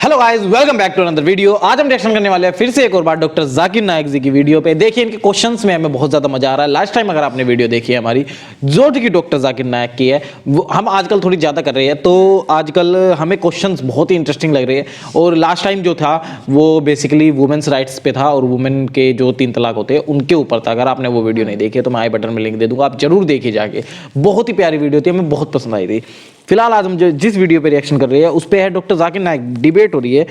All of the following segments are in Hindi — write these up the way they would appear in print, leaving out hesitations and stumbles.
Hello guys, welcome back to another video. आज हम रिएक्शन करने वाले हैं फिर से एक और बार डॉक्टर जाकिर नायक जी की वीडियो पे। देखिए इनके क्वेश्चंस में हमें बहुत ज्यादा मजा आ रहा है। लास्ट टाइम अगर आपने वीडियो देखी है हमारी जो कि डॉक्टर जाकिर नायक की है, वो हम आजकल थोड़ी ज्यादा कर रहे हैं, तो आजकल हमें क्वेश्चंस बहुत ही इंटरेस्टिंग लग रहे हैं। और लास्ट टाइम जो था वो बेसिकली वुमेन्स राइट्स पे था और वुमेन के जो 3 तलाक होते हैं उनके ऊपर था। अगर आपने वो वीडियो नहीं देखी है तो मैं आई बटन में लिंक दे दूंगा, आप जरूर देखिए जाके। बहुत ही प्यारी वीडियो थी, हमें बहुत पसंद आई थी। फिलहाल आज हम जिस वीडियो पे रिएक्शन कर रहे हैं उस पे है डॉक्टर जाकिर नायक, डिबेट हो रही है।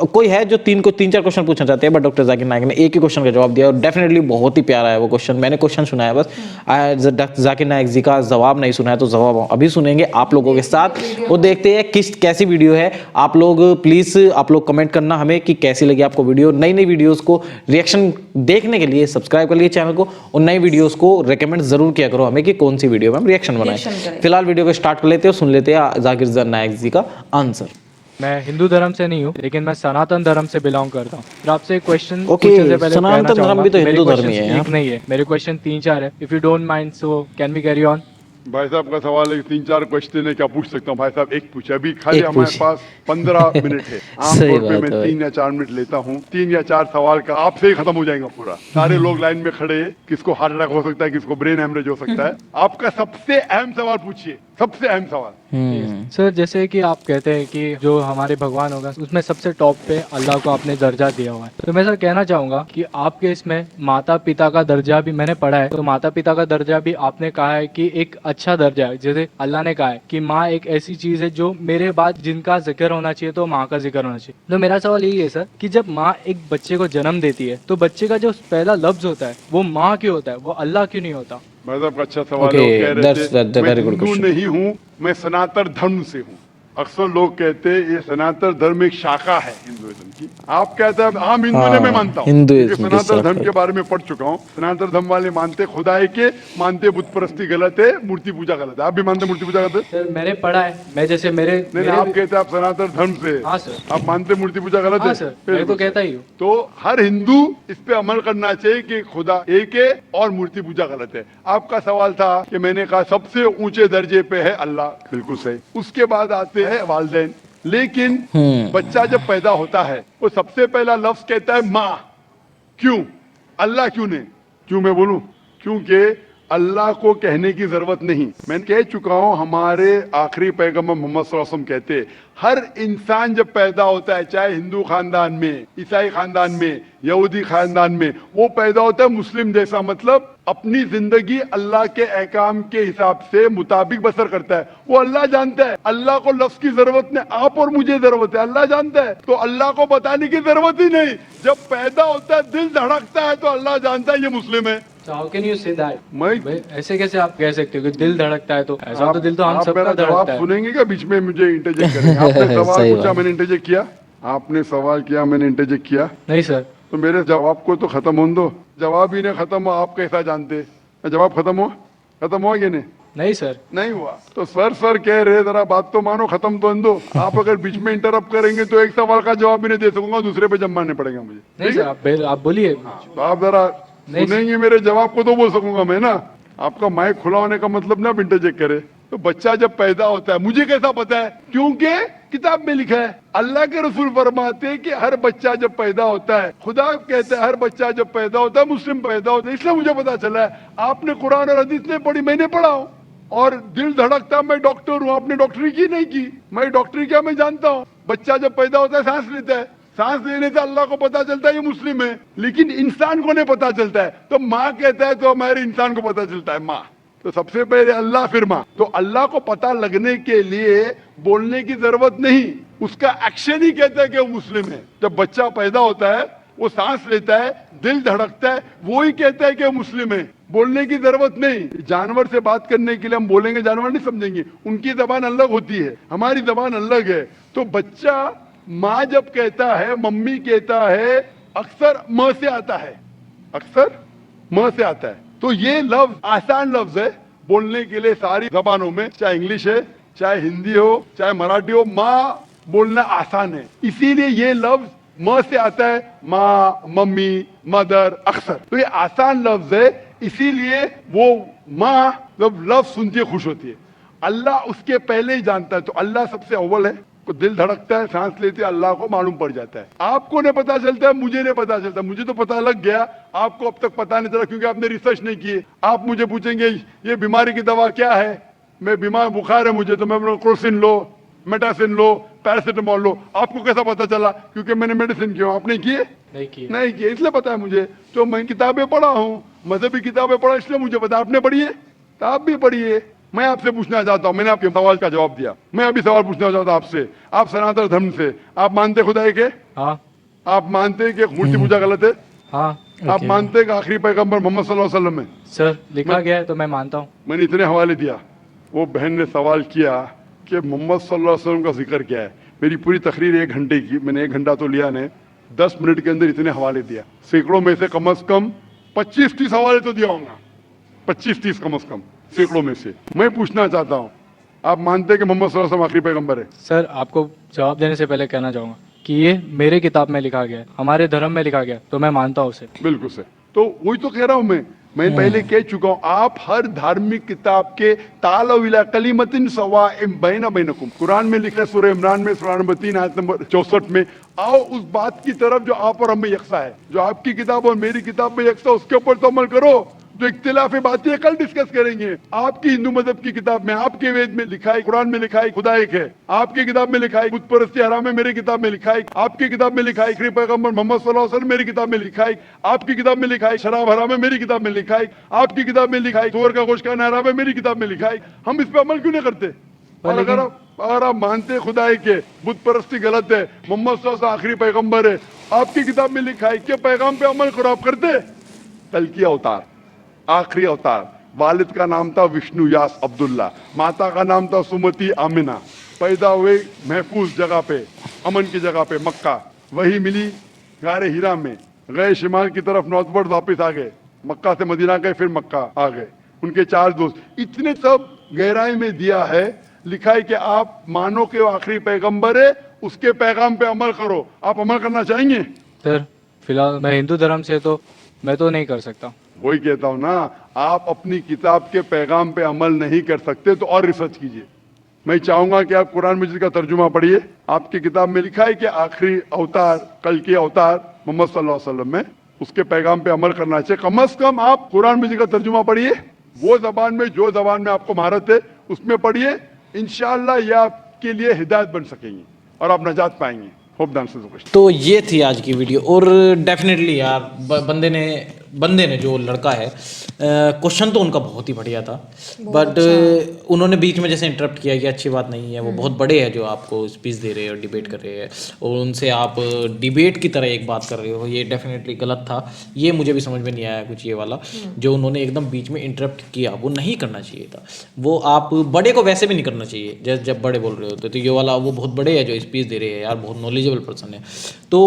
कोई है जो 3-4 क्वेश्चन पूछना चाहते हैं, बट डॉक्टर जाकिर नायक ने एक ही क्वेश्चन का जवाब दिया और डेफिनेटली बहुत ही प्यारा है वो क्वेश्चन। मैंने क्वेश्चन सुना है बस, डॉक्टर जाकिर नायक जी का जवाब नहीं सुना है, तो जवाब अभी सुनेंगे आप लोगों के साथ। वो देखते हैं कैसी वीडियो है। आप लोग प्लीज आप लोग कमेंट करना हमें कि कैसी लगी आपको वीडियो। नई नई वीडियोस को रिएक्शन देखने के लिए सब्सक्राइब कर लिए चैनल को और नई वीडियोस को रेकमेंड जरूर किया करो हमें कि कौन सी वीडियो में हम रिएक्शन बनाएं। फिलहाल वीडियो को स्टार्ट कर लेते हैं और सुन लेते हैं जाकिर नायक जी का आंसर। मैं हिंदू धर्म से नहीं हूँ, लेकिन मैं सनातन धर्म से बिलोंग करता हूँ। फिर आपसे एक क्वेश्चन ओके, पूछने से पहले सनातन कहना धर्म चाहूंगा भी तो कि मेरे हिंदू धर्म ही क्वेश्चन है एक नहीं है, मेरे क्वेश्चन 3-4 है। If you don't mind so can we carry on. भाई साहब का सवाल है, 3-4 क्वेश्चन है, क्या पूछ सकता हूँ? भाई साहब एक पूछे, अभी खाली एक हमारे पूछ। पास 15 मिनट है। सही आमतौर पे बात मैं है भाई। 3 या 4 मिनट लेता हूँ। 3 या 4 सवाल का आपसे ही खत्म हो जाएगा पूरा। सारे लोग लाइन में खड़े हैं, किसको हार्ट अटैक हो सकता है, किसको ब्रेन हेमरेज हो सकता है। आपका सबसे अहम सवाल पूछिए, सबसे अहम सवाल। सर, जैसे कि आप कहते हैं कि जो हमारे भगवान होगा उसमें सबसे टॉप पे अल्लाह को आपने दर्जा दिया हुआ है, तो मैं सर कहना चाहूंगा कि आपके इसमें माता पिता का दर्जा भी मैंने पढ़ा है, तो माता पिता का दर्जा भी आपने कहा है कि एक अच्छा दर्जा है। जैसे अल्लाह ने कहा है कि माँ एक ऐसी चीज है जो मेरे बाद जिनका जिक्र होना चाहिए तो माँ का जिक्र होना चाहिए। तो मेरा सवाल यही है सर कि जब माँ एक बच्चे को जन्म देती है तो बच्चे का जो पहला लफ्ज होता है वो माँ क्यों होता है, वो अल्लाह क्यों नहीं होता? भाई साहब का अच्छा सवाल है। Okay, वो कह रहे that's थे मैं very good हिंदू question. नहीं हूँ, मैं सनातन धर्म से हूँ। अक्सर लोग कहते हैं ये सनातन धर्म एक शाखा है हिंदुइज्म की। आप कहते हैं हम हिंदू ने, मैं मानता हूँ, हिंदुइज्म क्योंकि की सनातन धर्म शाखा। के बारे में पढ़ चुका हूँ। सनातन धर्म वाले मानते खुदाई के, मानते बुत परस्ती गलत है, मूर्ति पूजा गलत है। आप भी मानते मूर्ति पूजा गलत है? सर मैंने पढ़ा है, मैं जैसे मेरे नहीं, आप कहते हैं आप सनातन धर्म से। हाँ सर। आप मानते मूर्ति पूजा गलत है? हाँ सर, मैं तो कहता ही हूँ। तो हर हिंदू इस पे अमल करना चाहिए कि खुदा एक है और मूर्ति पूजा गलत है। आपका सवाल था कि मैंने कहा सबसे ऊंचे दर्जे पे है अल्लाह, बिल्कुल सही। उसके बाद आते हैं वालिदैन। लेकिन बच्चा जब पैदा होता है वो सबसे पहला लफ्ज कहता है माँ। क्यों? अल्लाह क्यों नहीं? क्यों मैं बोलूं? क्योंकि अल्लाह को कहने की जरूरत नहीं। मैं कह चुका हूं, हमारे आखिरी पैगंबर मोहम्मद सल्लल्लाहु अलैहि वसल्लम कहते हैं हर इंसान जब पैदा होता है, चाहे हिंदू खानदान में, ईसाई खानदान में, यहूदी खानदान में, वो पैदा होता है मुस्लिम जैसा, मतलब अपनी जिंदगी अल्लाह के अहकाम के हिसाब से मुताबिक बसर करता है। वो अल्लाह जानता है, अल्लाह को लफ्ज की जरूरत नहीं, आप और मुझे जरूरत है, अल्लाह जानता है, तो अल्लाह को बताने की जरूरत ही नहीं। जब पैदा होता है दिल धड़कता है तो अल्लाह जानता है ये मुस्लिम है। How can you say that? मैं ऐसे कैसे आप कह सकते हो कि दिल धड़कता है? तो ऐसा तो दिल तो हम आप सबका मेरा जवाब धड़कता है। सुनेंगे क्या? बीच में मुझे इंटरजेक्ट करेंगे? आपने सवाल सही पूछा, बात। मैंने इंटरजेक्ट किया। आपने सवाल किया, मैंने इंटरजेक्ट किया, नहीं सर। तो मेरे जवाब को तो खत्म होने दो। जवाब ही नहीं खत्म हुआ, आप कैसा जानते? जवाब खत्म हुआ? खत्म हुआ कि नहीं? नहीं सर। नहीं हुआ तो सर कह रहे, जरा बात तो मानो, खत्म तो होने दो। आप अगर बीच में इंटरप्ट करेंगे तो एक सवाल का जवाब भी नहीं दे सकूंगा, दूसरे पे जमाने पड़ेगा मुझे। नहीं ठीक सर, है? आप बोलिए। तो आप जरा नहीं। सुनेंगे मेरे जवाब को तो बोल सकूंगा मैं ना। आपका माइक खुला होने का मतलब ना आप इंटरजेक्ट करे। तो बच्चा जब पैदा होता है, मुझे कैसा पता है? क्योंकि किताब में लिखा है। अल्लाह के रसूल फरमाते हैं कि हर बच्चा जब पैदा होता है, खुदा कहता है हर बच्चा जब पैदा होता है मुस्लिम पैदा होता है, इसलिए मुझे पता चला है। आपने कुरान और हदीस नहीं पढ़ी, मैंने पढ़ा हूँ। और दिल धड़कता, मैं डॉक्टर हूँ, आपने डॉक्टरी की नहीं की। मैं डॉक्टरी क्या, मैं जानता हूँ। बच्चा जब पैदा होता है सांस लेता है, सांस लेने से अल्लाह को पता चलता है ये मुस्लिम है, लेकिन इंसान को नहीं पता चलता है। तो माँ कहता है तो हमारे इंसान को पता चलता है माँ। तो सबसे पहले अल्लाह फिर माँ। तो अल्लाह को पता लगने के लिए बोलने की जरूरत नहीं, उसका एक्शन ही कहता है कि वो मुस्लिम है। जब बच्चा पैदा होता है, वो सांस लेता है, दिल धड़कता है, वो ही कहता है कि वो मुस्लिम है। बोलने की जरूरत नहीं। जानवर से बात करने के लिए हम बोलेंगे, जानवर नहीं समझेंगे, उनकी जबान अलग होती है, हमारी जबान अलग है। तो बच्चा माँ जब कहता है, मम्मी कहता है, अक्सर म से आता है, अक्सर म से आता है। तो ये लफ्ज आसान लफ्ज है बोलने के लिए सारी जबानों में, चाहे इंग्लिश है, चाहे हिंदी हो, चाहे मराठी हो, माँ बोलना आसान है। इसीलिए ये लफ्ज म से आता है, माँ, मम्मी, मदर, अक्सर। तो ये आसान लफ्ज है, इसीलिए वो माँ जब लफ्ज सुनती है खुश होती है। अल्लाह उसके पहले ही जानता है, तो अल्लाह सबसे अव्वल है, को दिल धड़कता है, सांस लेते हैं, अल्लाह को मालूम पड़ जाता है। आपको नहीं पता चलता है, मुझे नहीं पता चलता। मुझे तो पता लग गया, आपको अब तक पता नहीं चला क्योंकि आपने रिसर्च नहीं किए। आप मुझे पूछेंगे ये बीमारी की दवा क्या है, मैं बीमार बुखार है मुझे, तो मैं बोलूँ क्रोसिन लो, मेटासिन लो, पैरासिटामोल लो। आपको कैसा पता चला? क्योंकि मैंने मेडिसिन किया। आपने किए? नहीं किए। नहीं किए, इसलिए पता है मुझे। तो मैं किताबें पढ़ा हूँ, मजहबी किताबें पढ़ा, इसलिए मुझे पता। आपने पढ़ी है तो आप भी पढ़िए। मैं आपसे पूछना चाहता हूँ, मैंने आपके सवाल का जवाब दिया, मैं अभी सवाल पूछना चाहता हूँ आपसे। आप सनातन धर्म से, आप मानते खुदा के? हाँ आप मानते हैं कि मूर्ति पूजा गलत है? हाँ। आप मानते हैं कि आखिरी पैगंबर मोहम्मद सल्लल्लाहु अलैहि वसल्लम है? सर लिखा गया है तो मैं मानता हूँ। मैंने इतने हवाले दिया, वो बहन ने सवाल किया कि मोहम्मद सल्लल्लाहु अलैहि वसल्लम का जिक्र क्या है। मेरी पूरी तकरीर 1 घंटे की, मैंने 1 घंटा तो लिया नहीं, 10 मिनट के अंदर इतने हवाले दिया। सैकड़ों में से कम 25-30 हवाले तो दिया होगा, 25-30 कम से कम, सैकड़ों में से। मैं पूछना चाहता हूँ, आप मानते हैं कि मोहम्मद सल्लल्लाहु अलैहि वसल्लम आखिरी पैगंबर है? सर आपको जवाब देने से पहले कहना चाहूँगा कि ये मेरे किताब में लिखा गया है, हमारे धर्म में लिखा गया है, तो मैं मानता हूँ उसे। बिल्कुल सर, तो वही तो कह रहा हूं मैं पहले कह चुका हूं, आप हर धार्मिक किताब के तालो इला कलिमतिन सवाइम बैना बैनकुम, कुरान में लिखा है सूरह इमरान में सूरह नंबर 3 आयत नंबर 64 में, आओ उस बात की तरफ जो आप और हम में यकसा है। जो आपकी किताब और मेरी किताब में यकसा, उसके ऊपर तो अमल करो। जो इख्तिलाफी बातें कल डिस्कस करेंगे। आपकी हिंदू मजहब की किताब में, आपके वेद में लिखा है, कुरान में लिखा है खुदा एक है, आपकी किताब में लिखा है बुत परस्ती हराम है, मेरी किताब में लिखा है, आपकी किताब में लिखा है आखिरी पैगंबर मोहम्मद सल्लल्लाहु अलैहि वसल्लम, मेरी किताब में लिखा है, आपकी किताब में लिखा है शराब हराम है, मेरी किताब में लिखा है, आपकी किताब में लिखा है सूअर का गोश्त खाना हराम है, मेरी किताब में लिखा है। हम इस पे अमल क्यों नहीं करते? और अगर आप मानते खुदा के बुत परस्ती गलत है, मोहम्मद सल्लल्लाहु अलैहि वसल्लम आखिरी पैगंबर है, आपकी किताब में लिखा है कि पैगाम पे अमल करो, आप करते? कल्कि अवतार, आखिरी अवतार, वालिद का नाम था विष्णु यास अब्दुल्ला, माता का नाम था सुमति आमिना, पैदा हुए महफूज जगह पे, अमन की जगह पे मक्का, वही मिली गारे हीरा में, गए शिमाल की तरफ नॉर्थवर्ड, वापस आ गए, मक्का से मदीना गए, फिर मक्का आ गए, उनके 4 दोस्त, इतने सब गहराई में दिया है। लिखा है कि आप मानो कि वो आखिरी पैगंबर है, उसके पैगाम पे अमल करो। आप अमल करना चाहेंगे? सर फिलहाल मैं हिंदू धर्म से, तो मैं तो नहीं कर सकता। वही कहता हूं ना, आप अपनी किताब के पैगाम पे अमल नहीं कर सकते तो और रिसर्च कीजिए। मैं चाहूंगा कि आप कुरान मजीद का तर्जुमा पढ़िए। आपकी किताब में लिखा है कि आखिरी अवतार, कल के अवतार मोहम्मद सल्लल्लाहु अलैहि वसल्लम में, उसके पैगाम पे अमल करना चाहिए। कम से कम आप कुरान मजीद का तर्जुमा पढ़िए, वो जबान में, जो जबान में आपको महारत है उसमें पढ़िए। इंशाअल्लाह ये आपके लिए हिदायत बन सकेंगी और आप नजात पाएंगे। Hope the answers the question. तो ये थी आज की वीडियो। और डेफिनेटली यार बंदे ने जो लड़का है, क्वेश्चन तो उनका बहुत ही बढ़िया था, बट उन्होंने बीच में जैसे इंटरप्ट किया कि अच्छी बात नहीं है, वो बहुत बड़े हैं जो आपको स्पीच दे रहे हैं और डिबेट कर रहे हैं, और उनसे आप डिबेट की तरह एक बात कर रहे हो, ये डेफिनेटली गलत था। ये मुझे भी समझ में नहीं आया कुछ, ये वाला जो उन्होंने एकदम बीच में इंटरप्ट किया, वो नहीं करना चाहिए था। वो आप बड़े को वैसे भी नहीं करना चाहिए, जैसे जब बड़े बोल रहे होते, तो ये वाला वो बहुत बड़े है जो स्पीच दे रहे हैं यार, बहुत नॉलेजेबल पर्सन है। तो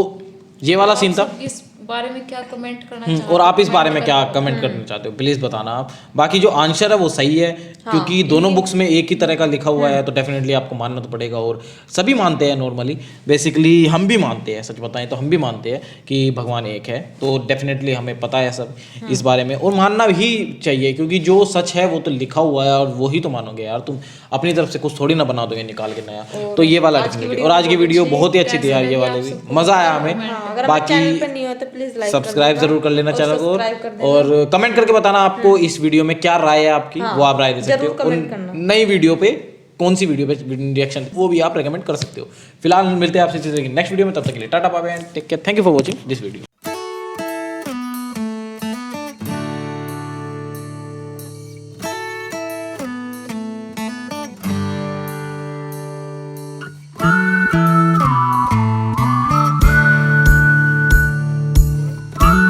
ये वाला सीन था। इस बारे में क्या कमेंट करना चाहते हो? और आप इस बारे में क्या कमेंट करना चाहते हो, प्लीज बताना आप। बाकी जो आंसर है वो सही है, क्योंकि दोनों बुक्स में एक ही तरह का लिखा हुआ है, तो डेफिनेटली आपको मानना तो पड़ेगा। और सभी मानते हैं नॉर्मली, बेसिकली हम भी मानते हैं, सच बताएं तो हम भी मानते हैं कि भगवान एक है, तो डेफिनेटली हमें पता है सब इस बारे में, और मानना भी चाहिए, क्योंकि जो सच है वो तो लिखा हुआ है और वही तो मानोगे यार। तुम अपनी तरफ से कुछ थोड़ी ना बना दोगे निकाल के नया। तो ये वाला डेफिनेटली। और आज की वीडियो बहुत ही अच्छी थी यार, ये वाले भी मजा आया हमें। बाकी सब्सक्राइब जरूर कर लेना चैनल को, और कमेंट करके बताना आपको इस वीडियो में क्या राय है आपकी, वो आप राय दे सकते हो। नई वीडियो पे कौन सी वीडियो पे रिएक्शन, वो भी आप रेकमेंड कर सकते हो। फिलहाल मिलते हैं आपसे नेक्स्ट वीडियो में, तब तक के लिए tata bye bye, take care, thank you for watching this video.